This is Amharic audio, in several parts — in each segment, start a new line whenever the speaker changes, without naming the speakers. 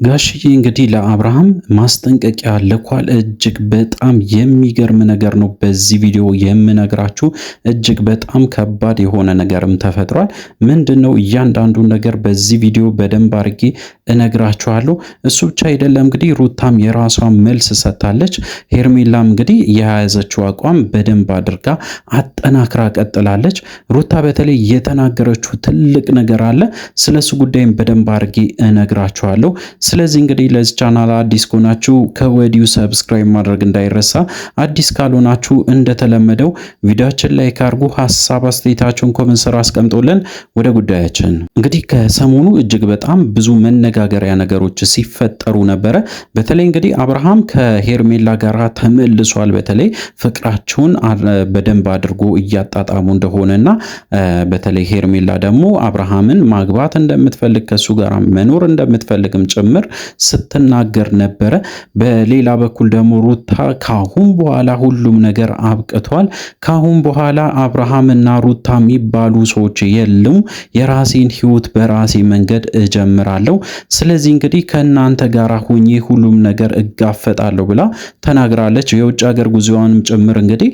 ጋሽዬ እንግዲህ ለአብርሃም ማስጠንቀቂያ ልኳል። እጅግ በጣም የሚገርም ነገር ነው በዚህ ቪዲዮ የምነግራችሁ። እጅግ በጣም ከባድ የሆነ ነገርም ተፈጥሯል። ምንድነው? እያንዳንዱን ነገር በዚህ ቪዲዮ በደንብ አድርጌ እነግራችኋለሁ። እሱ ብቻ አይደለም እንግዲህ ሩታም የራሷን መልስ ሰጥታለች። ሄርሜላም እንግዲህ የያዘችው አቋም በደንብ አድርጋ አጠናክራ ቀጥላለች። ሩታ በተለይ የተናገረችው ትልቅ ነገር አለ። ስለሱ ጉዳይም በደንብ አድርጌ እነግራችኋለሁ። ስለዚህ እንግዲህ ለዚህ ቻናል አዲስ ከሆናችሁ ከወዲሁ ሰብስክራይብ ማድረግ እንዳይረሳ። አዲስ ካልሆናችሁ እንደተለመደው ቪዲዮአችን ላይ ካርጉ ሐሳብ አስተያየታችሁን ኮሜንት ስራ አስቀምጡልን። ወደ ጉዳያችን እንግዲህ ከሰሞኑ እጅግ በጣም ብዙ መነጋገሪያ ነገሮች ሲፈጠሩ ነበረ። በተለይ እንግዲህ አብርሃም ከሄርሜላ ጋር ተመልሷል። በተለይ ፍቅራቸውን በደንብ አድርጎ እያጣጣሙ እንደሆነና በተለይ ሄርሜላ ደግሞ አብርሃምን ማግባት እንደምትፈልግ ከሱ ጋር መኖር እንደምትፈልግም ጭምር ስትናገር ነበረ። በሌላ በኩል ደግሞ ሩታ ካሁን በኋላ ሁሉም ነገር አብቅቷል፣ ካሁን በኋላ አብርሃምና ሩታ የሚባሉ ሰዎች የሉም፣ የራሴን ህይወት በራሴ መንገድ እጀምራለሁ፣ ስለዚህ እንግዲህ ከእናንተ ጋር ሆኜ ሁሉም ነገር እጋፈጣለሁ ብላ ተናግራለች። የውጭ ሀገር ጉዞዋንም ጭምር እንግዲህ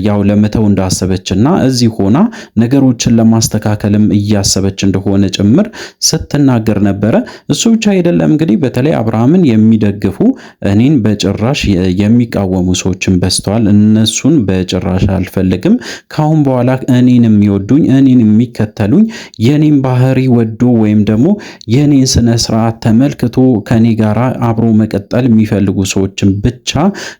ያው ለመተው እንዳሰበችና እዚህ ሆና ነገሮችን ለማስተካከልም እያሰበች እንደሆነ ጭምር ስትናገር ነበረ። እሱ ብቻ አይደለም እንግዲህ በተለይ አብርሃምን የሚደግፉ እኔን በጭራሽ የሚቃወሙ ሰዎችን በዝተዋል። እነሱን በጭራሽ አልፈልግም። ካሁን በኋላ እኔን የሚወዱኝ እኔን የሚከተሉኝ የኔን ባህሪ ወዶ ወይም ደግሞ የኔን ስነ ስርዓት ተመልክቶ ከኔ ጋራ አብሮ መቀጠል የሚፈልጉ ሰዎችን ብቻ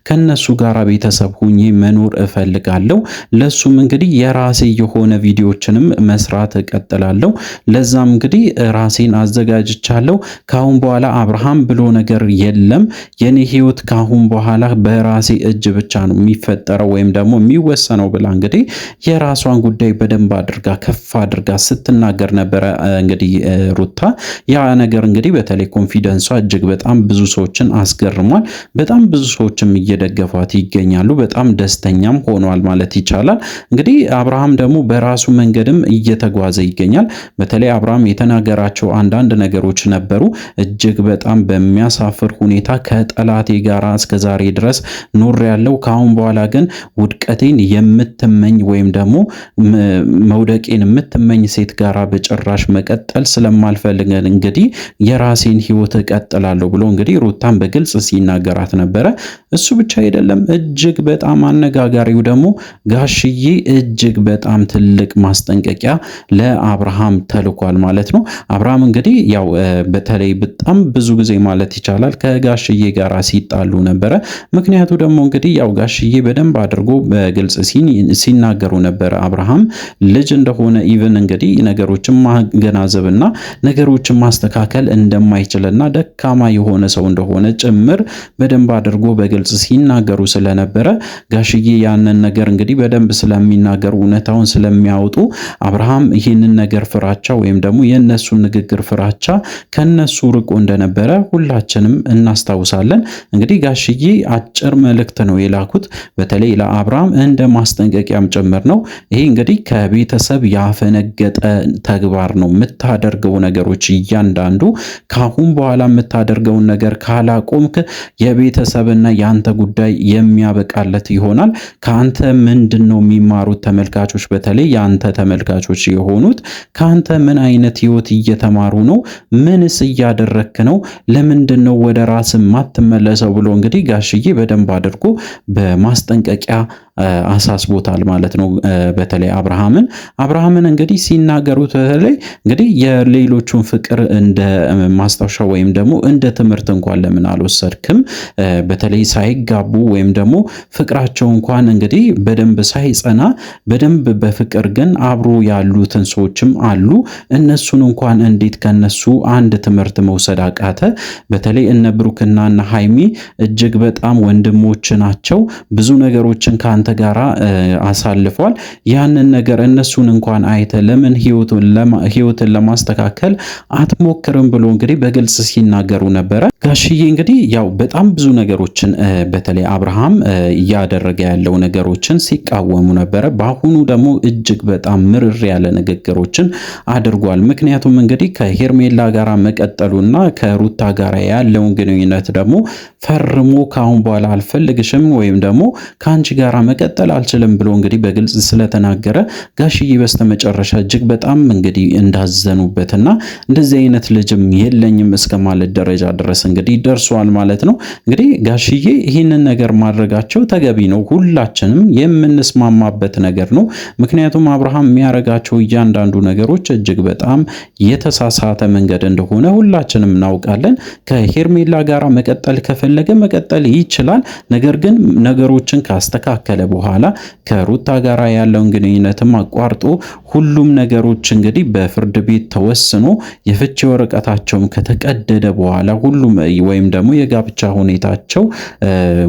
ከነሱ ጋራ ቤተሰብ ሁኜ መኖር እፈልጋለሁ። ለሱም እንግዲህ የራሴ የሆነ ቪዲዮዎችንም መስራት እቀጥላለሁ። ለዛም እንግዲህ ራሴን አዘጋጅቻለሁ። ካሁን በኋላ አብርሃም ብሎ ነገር የለም። የኔ ህይወት ካሁን በኋላ በራሴ እጅ ብቻ ነው የሚፈጠረው ወይም ደግሞ የሚወሰነው ብላ እንግዲህ የራሷን ጉዳይ በደንብ አድርጋ ከፍ አድርጋ ስትናገር ነበረ። እንግዲህ ሩታ ያ ነገር እንግዲህ በተለይ ኮንፊደንሷ እጅግ በጣም ብዙ ሰዎችን አስገርሟል። በጣም ብዙ ሰዎችም እየደገፏት ይገኛሉ። በጣም ደስተኛም ሆኗል ማለት ይቻላል። እንግዲህ አብርሃም ደግሞ በራሱ መንገድም እየተጓዘ ይገኛል። በተለይ አብርሃም የተናገራቸው አንዳንድ ነገሮች ነበሩ። እጅግ በጣም በሚያሳፍር ሁኔታ ከጠላቴ ጋር እስከዛሬ ድረስ ኖር ያለው ካሁን በኋላ ግን ውድቀቴን የምትመኝ ወይም ደግሞ መውደቄን የምትመኝ ሴት ጋራ በጭራሽ መቀጠል ስለማልፈልግ እንግዲህ የራሴን ህይወት እቀጥላለሁ ብሎ እንግዲህ ሩታን በግልጽ ሲናገራት ነበረ። እሱ ብቻ አይደለም፣ እጅግ በጣም አነጋጋሪው ደግሞ ጋሽዬ እጅግ በጣም ትልቅ ማስጠንቀቂያ ለአብርሃም ተልኳል ማለት ነው። አብርሃም እንግዲህ ያው በተለይ በጣም ብዙ ጊዜ ማለት ይቻላል ከጋሽዬ ጋር ሲጣሉ ነበረ። ምክንያቱ ደግሞ እንግዲህ ያው ጋሽዬ በደንብ አድርጎ በግልጽ ሲናገሩ ነበረ አብርሃም ልጅ እንደሆነ ኢቭን እንግዲህ ነገሮችን ማገናዘብና ነገሮችን ማስተካከል እንደማይችልና ደካማ የሆነ ሰው እንደሆነ ጭምር በደንብ አድርጎ በግልጽ ሲናገሩ ስለነበረ ጋሽዬ ያንን ነገር እንግዲህ በደንብ ስለሚናገሩ እውነታውን ስለሚያወጡ አብርሃም ይህንን ነገር ፍራቻ ወይም ደግሞ የነሱን ንግግር ፍራቻ ከነሱ ርቆ እንደነበረ ሁላችንም እናስታውሳለን። እንግዲህ ጋሽዬ አጭር መልእክት ነው የላኩት፣ በተለይ ለአብርሃም እንደ ማስጠንቀቂያም ጭምር ነው። ይሄ እንግዲህ ከቤተሰብ ያፈነገጠ ተግባር ነው። የምታደርገው ነገሮች እያንዳንዱ ካሁን በኋላ የምታደርገውን ነገር ካላቆምክ የቤተሰብና የአንተ ጉዳይ የሚያበቃለት ይሆናል። ከአንተ ምንድን ነው የሚማሩት ተመልካቾች፣ በተለይ የአንተ ተመልካቾች የሆኑት ከአንተ ምን አይነት ህይወት እየተማሩ ነው? ምንስ እያደረክ ነው? ለምንድን ነው ወደ ራስ ማትመለሰው? ብሎ እንግዲህ ጋሽዬ በደንብ አድርጎ በማስጠንቀቂያ አሳስቦታል ማለት ነው። በተለይ አብርሃምን እንግዲህ ሲናገሩት በተለይ እንግዲህ የሌሎቹን ፍቅር እንደ ማስታወሻ ወይም ደግሞ እንደ ትምህርት እንኳን ለምን አልወሰድክም? በተለይ ሳይጋቡ ወይም ደግሞ ፍቅራቸው እንኳን እንግዲህ በደንብ ሳይጸና በደንብ በፍቅር ግን አብሮ ያሉትን ሰዎችም አሉ። እነሱን እንኳን እንዴት ከነሱ አንድ ትምህርት መውሰድ አቃተ? በተለይ እነ ብሩክና እነ ሃይሚ እጅግ በጣም ወንድሞች ናቸው። ብዙ ነገሮችን ካንተ ጋራ አሳልፏል። ያንን ነገር እነሱን እንኳን አይተ ለምን ህይወትን ለማስተካከል አትሞክርም ብሎ እንግዲህ በግልጽ ሲናገሩ ነበረ። ጋሽዬ እንግዲህ ያው በጣም ብዙ ነገሮችን በተለይ አብርሃም እያደረገ ያለው ነገሮችን ሲቃወሙ ነበረ። በአሁኑ ደግሞ እጅግ በጣም ምርር ያለ ንግግሮችን አድርጓል። ምክንያቱም እንግዲህ ከሄርሜላ ጋር መቀጠሉና ከሩታ ጋር ያለውን ግንኙነት ደግሞ ፈርሞ ካሁን በኋላ አልፈልግሽም ወይም ደግሞ ከአንቺ ጋር መቀጠል አልችልም ብሎ እንግዲህ በግልጽ ስለተናገረ ጋሽዬ በስተመጨረሻ እጅግ በጣም እንግዲህ እንዳዘኑበትና እንደዚህ አይነት ልጅም የለኝም እስከ ማለት ደረጃ ድረስ እንግዲህ ደርሷል ማለት ነው። እንግዲህ ጋሽዬ ይህንን ነገር ማድረጋቸው ተገቢ ነው፣ ሁላችንም የምንስማማበት ነገር ነው። ምክንያቱም አብርሃም የሚያደርጋቸው እያንዳንዱ ነገሮች እጅግ በጣም የተሳሳተ መንገድ እንደሆነ ሁላችንም እናውቃለን። ከሄርሜላ ጋር መቀጠል ከፈለገ መቀጠል ይችላል። ነገር ግን ነገሮችን ካስተካከለ በኋላ ከሩታ ጋር ያለውን ግንኙነትም አቋርጦ ሁሉም ነገሮች እንግዲህ በፍርድ ቤት ተወስኖ የፍቺ ወረቀታቸውም ከተቀደደ በኋላ ሁሉም ወይም ደግሞ የጋብቻ ሁኔታቸው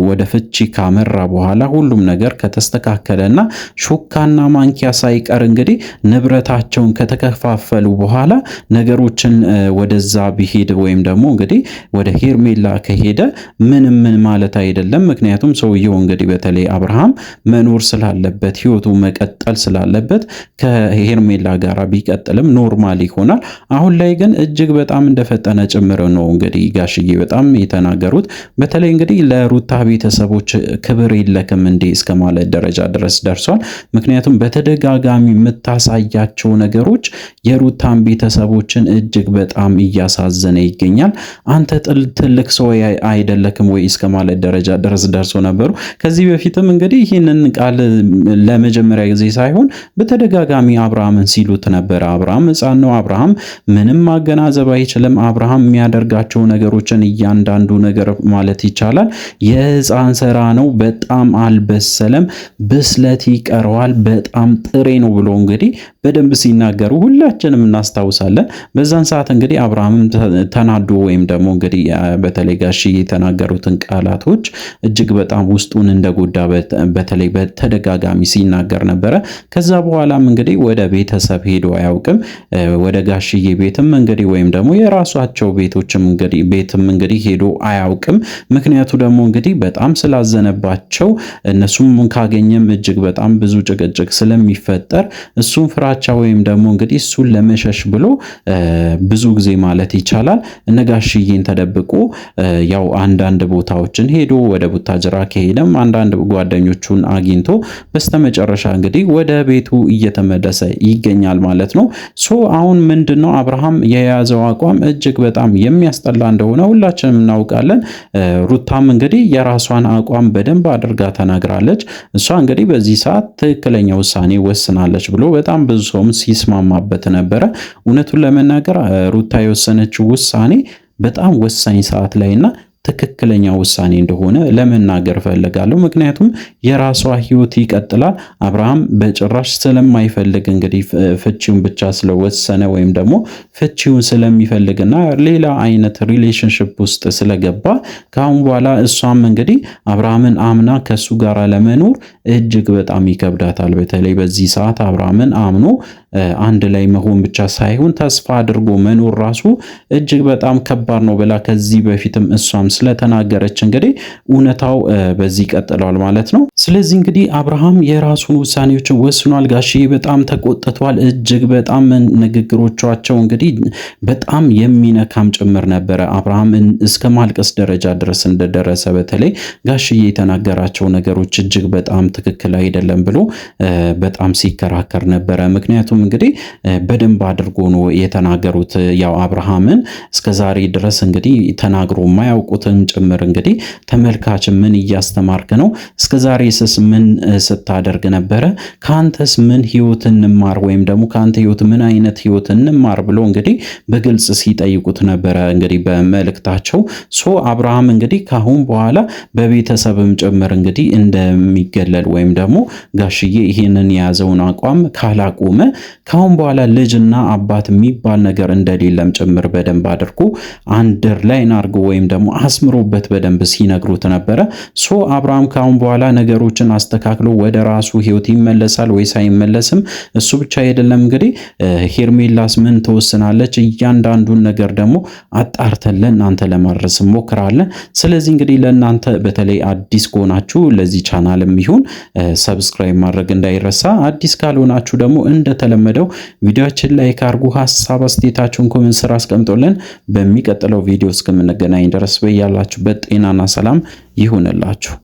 ወደ ፍቺ ካመራ በኋላ ሁሉም ነገር ከተስተካከለና ሹካና ማንኪያ ሳይቀር እንግዲህ ንብረታቸውን ከተከፋፈሉ በኋላ ነገሮችን ወደዛ ቢሄድ ወይም ደግሞ እንግዲህ ወደ ሄርሜላ ከሄደ ምንም ምን ማለት አይደለም። ምክንያቱም ሰውየው እንግዲህ በተለይ አብርሃም መኖር ስላለበት ህይወቱ መቀጠል ስላለበት ከሄርሜላ ጋር ቢቀጥልም ኖርማል ይሆናል። አሁን ላይ ግን እጅግ በጣም እንደፈጠነ ጭምር ነው እንግዲህ ጋሽዬ በጣም የተናገሩት። በተለይ እንግዲህ ለሩታ ቤተሰቦች ክብር የለክም እንዴ እስከ ማለት ደረጃ ድረስ ደርሷል። ምክንያቱም በተደጋጋሚ የምታሳያቸው ነገሮች የሩታን ቤተሰቦችን እጅግ በጣም እያሳዘነ ይገኛል። አንተ ትልቅ ሰው አይደለክም ወይ እስከ ማለት ደረጃ ድረስ ደርሶ ነበሩ። ከዚህ በፊትም እንግዲህ ይህንን ቃል ለመጀመሪያ ጊዜ ሳይሆን በተደጋጋሚ አብርሃምን ሲሉት ነበረ። አብርሃም ሕፃን ነው፣ አብርሃም ምንም ማገናዘብ አይችልም፣ አብርሃም የሚያደርጋቸው ነገሮችን እያንዳንዱ ነገር ማለት ይቻላል የሕፃን ስራ ነው፣ በጣም አልበሰለም፣ ብስለት ይቀረዋል፣ በጣም ጥሬ ነው ብሎ እንግዲህ በደንብ ሲናገሩ ሁላችንም እናስታውሳለን። በዛን ሰዓት እንግዲህ አብርሃምም ተናዶ ወይም ደግሞ እንግዲህ በተለይ ጋሽዬ የተናገሩትን ቃላቶች እጅግ በጣም ውስጡን እንደጎዳ በተለይ በተደጋጋሚ ሲናገር ነበረ። ከዛ በኋላም እንግዲህ ወደ ቤተሰብ ሄዶ አያውቅም። ወደ ጋሽዬ ቤትም እንግዲህ ወይም ደግሞ የራሷቸው ቤቶችም እንግዲህ ቤትም እንግዲህ ሄዶ አያውቅም። ምክንያቱ ደግሞ እንግዲህ በጣም ስላዘነባቸው እነሱም ካገኘም እጅግ በጣም ብዙ ጭቅጭቅ ስለሚፈጠር እሱም ፍራቻ ወይም ደግሞ እንግዲህ እሱን ለመሸሽ ብሎ ብዙ ጊዜ ማለት ይቻላል እነ ጋሽዬን ተደብቆ ያው አንዳንድ ቦታዎችን ሄዶ ወደ ቡታጅራ ከሄደም አንዳንድ ጓደኞቹን አግኝቶ በስተመጨረሻ እንግዲህ ወደ ቤቱ እየተመለሰ ይገኛል ማለት ነው። ሶ አሁን ምንድነው አብርሃም የያዘው አቋም እጅግ በጣም የሚያስጠላ እንደሆነ ሁላችንም እናውቃለን። ሩታም እንግዲህ የራሷን አቋም በደንብ አድርጋ ተናግራለች። እሷ እንግዲህ በዚህ ሰዓት ትክክለኛ ውሳኔ ወስናለች ብሎ በጣም ብዙ ሰውም ሲስማማበት ነበረ። እውነቱን ለመናገር ሩታ የወሰነችው ውሳኔ በጣም ወሳኝ ሰዓት ላይና ትክክለኛ ውሳኔ እንደሆነ ለመናገር ፈልጋለሁ። ምክንያቱም የራሷ ህይወት ይቀጥላል። አብርሃም በጭራሽ ስለማይፈልግ እንግዲህ ፍቺውን ብቻ ስለወሰነ ወይም ደግሞ ፍቺውን ስለሚፈልግና ሌላ አይነት ሪሌሽንሽፕ ውስጥ ስለገባ ከአሁን በኋላ እሷም እንግዲህ አብርሃምን አምና ከሱ ጋር ለመኖር እጅግ በጣም ይከብዳታል። በተለይ በዚህ ሰዓት አብርሃምን አምኖ አንድ ላይ መሆን ብቻ ሳይሆን ተስፋ አድርጎ መኖር ራሱ እጅግ በጣም ከባድ ነው ብላ ከዚህ በፊትም እሷም ስለተናገረች እንግዲህ እውነታው በዚህ ቀጥሏል ማለት ነው። ስለዚህ እንግዲህ አብርሃም የራሱን ውሳኔዎችን ወስኗል። ጋሽዬ በጣም ተቆጥቷል። እጅግ በጣም ንግግሮቻቸው እንግዲህ በጣም የሚነካም ጭምር ነበረ። አብርሃም እስከ ማልቀስ ደረጃ ድረስ እንደደረሰ በተለይ ጋሽዬ የተናገራቸው ነገሮች እጅግ በጣም ትክክል አይደለም ብሎ በጣም ሲከራከር ነበረ። ምክንያቱም እንግዲህ በደንብ አድርጎ ነው የተናገሩት። ያው አብርሃምን እስከዛሬ ድረስ እንግዲህ ተናግሮ የማያውቁትን ጭምር እንግዲህ ተመልካች ምን እያስተማርክ ነው? እስከዛሬስ ምን ስታደርግ ነበረ? ካንተስ ምን ህይወት እንማር ወይም ደግሞ ካንተ ህይወት ምን አይነት ህይወት እንማር ብሎ እንግዲህ በግልጽ ሲጠይቁት ነበረ እንግዲህ በመልእክታቸው። ሶ አብርሃም እንግዲህ ካሁን በኋላ በቤተሰብም ጭምር እንግዲህ እንደሚገለል ወይም ደግሞ ጋሽዬ ይሄንን የያዘውን አቋም ካላቆመ ካሁን በኋላ ልጅና አባት የሚባል ነገር እንደሌለም ጭምር በደንብ አድርጎ አንደርላይን አድርጎ ወይም ደግሞ አስምሮበት በደንብ ሲነግሩት ነበረ። ሶ አብርሃም ካሁን በኋላ ነገሩ ነገሮችን አስተካክሎ ወደ ራሱ ህይወት ይመለሳል ወይስ አይመለስም? እሱ ብቻ አይደለም እንግዲህ ሄርሜላስ ምን ትወስናለች? እያንዳንዱን ነገር ደግሞ አጣርተን ለእናንተ ለማድረስ እንሞክራለን። ስለዚህ እንግዲህ ለእናንተ በተለይ አዲስ ከሆናችሁ ለዚህ ቻናልም ይሁን ሰብስክራይብ ማድረግ እንዳይረሳ። አዲስ ካልሆናችሁ ደግሞ እንደተለመደው ቪዲዮአችን ላይ ካርጉ ሐሳብ አስተያየታችሁን ኮሜንት ስራ አስቀምጦልን በሚቀጥለው ቪዲዮ እስከምንገናኝ ድረስ በያላችሁበት ጤናና ሰላም ይሁንላችሁ።